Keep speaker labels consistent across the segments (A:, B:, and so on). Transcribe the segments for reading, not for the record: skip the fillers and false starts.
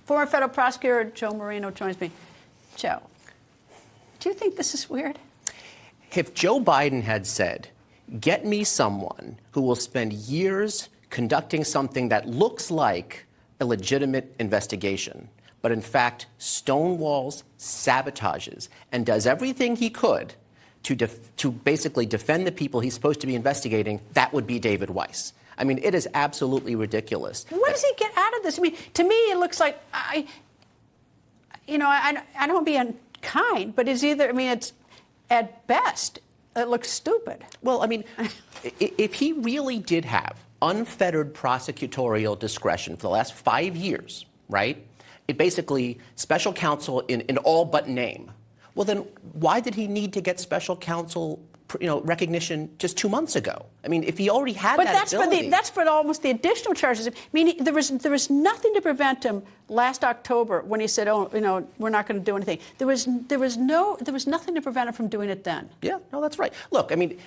A: Former federal prosecutor Joe Moreno joins me. Joe, do you think this is weird?
B: If Joe Biden had said, get me someone who will spend years conducting something that looks like a legitimate investigation, but in fact stonewalls, sabotages, and does everything he could to basically defend the people he's supposed to be investigating, that would be David Weiss. I mean, it is absolutely ridiculous.
A: What does he get out of this? I mean, to me, it looks like I don't want to be unkind, but it's at best, it looks stupid.
B: Well, I mean, if he really did have unfettered prosecutorial discretion for the last 5 years, right? It basically special counsel in all but name. Well, then why did he need to get special counsel, recognition just 2 months ago? I mean, if he already had that ability.
A: But that's for almost the additional charges. I mean, there was nothing to prevent him last October when he said, we're not going to do anything. There was nothing to prevent him from doing it then.
B: Yeah, no, that's right. Look, I mean,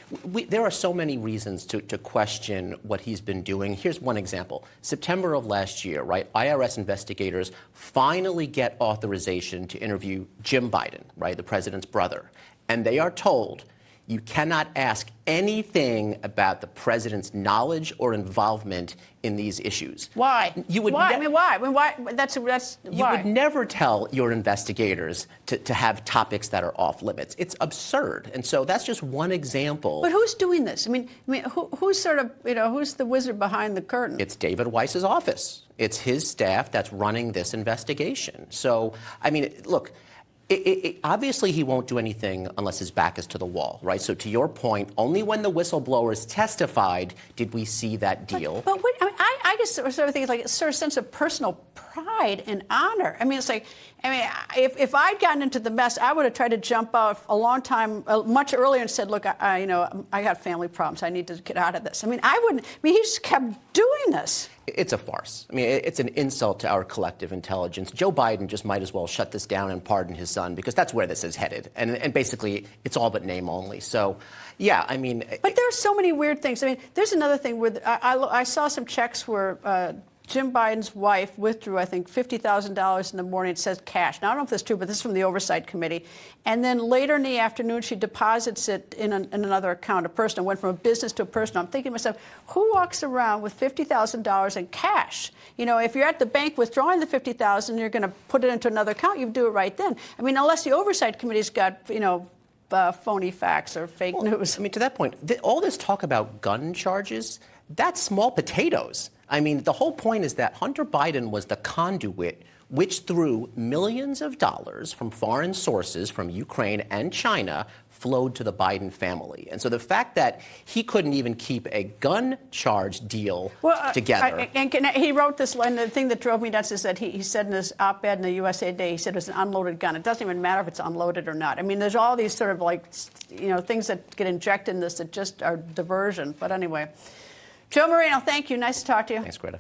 B: there are so many reasons to question what he's been doing. Here's one example. September of last year, right, IRS investigators finally get authorization to interview Jim Biden, right, the president's brother. And they are told, you cannot ask anything about the president's knowledge or involvement in these issues.
A: Why? Why? Why? That's why.
B: You would never tell your investigators to have topics that are off limits. It's absurd. And so that's just one example.
A: But who's doing this? I mean, who's sort of, who's the wizard behind the curtain?
B: It's David Weiss's office. It's his staff that's running this investigation. So, I mean, look, obviously, he won't do anything unless his back is to the wall, right? So to your point, only when the whistleblowers testified did we see that deal.
A: But I just sort of think it's like a sort of sense of personal pride and honor. I mean, it's like, if I'd gotten into the mess, I would have tried to jump out a long time, much earlier, and said, look, I got family problems. I need to get out of this. I mean, he just kept doing this.
B: It's a farce. I mean, it's an insult to our collective intelligence. Joe Biden just might as well shut this down and pardon his son, because that's where this is headed. And basically, it's all but name only. So, yeah, I mean.
A: But there are so many weird things. I mean, there's another thing where I saw some checks where Jim Biden's wife withdrew, I think, $50,000 in the morning. It says cash. Now, I don't know if that's true, but this is from the Oversight Committee. And then later in the afternoon, she deposits it in another account, a personal. Went from a business to a personal. I'm thinking to myself, who walks around with $50,000 in cash? If you're at the bank withdrawing the $50,000, you're going to put it into another account, you do it right then. I mean, unless the Oversight Committee's got, phony facts or fake news.
B: I mean, to that point, all this talk about gun charges, that's small potatoes. I mean, the whole point is that Hunter Biden was the conduit which through millions of dollars from foreign sources from Ukraine and China flowed to the Biden family. And so the fact that he couldn't even keep a gun charge deal together.
A: He wrote this, and the thing that drove me nuts is that he said in his op-ed in the USA Today, he said it was an unloaded gun. It doesn't even matter if it's unloaded or not. I mean, there's all these sort of things that get injected in this that just are diversion. But anyway. Joe Moreno, thank you. Nice to talk to you.
B: Thanks, Greta.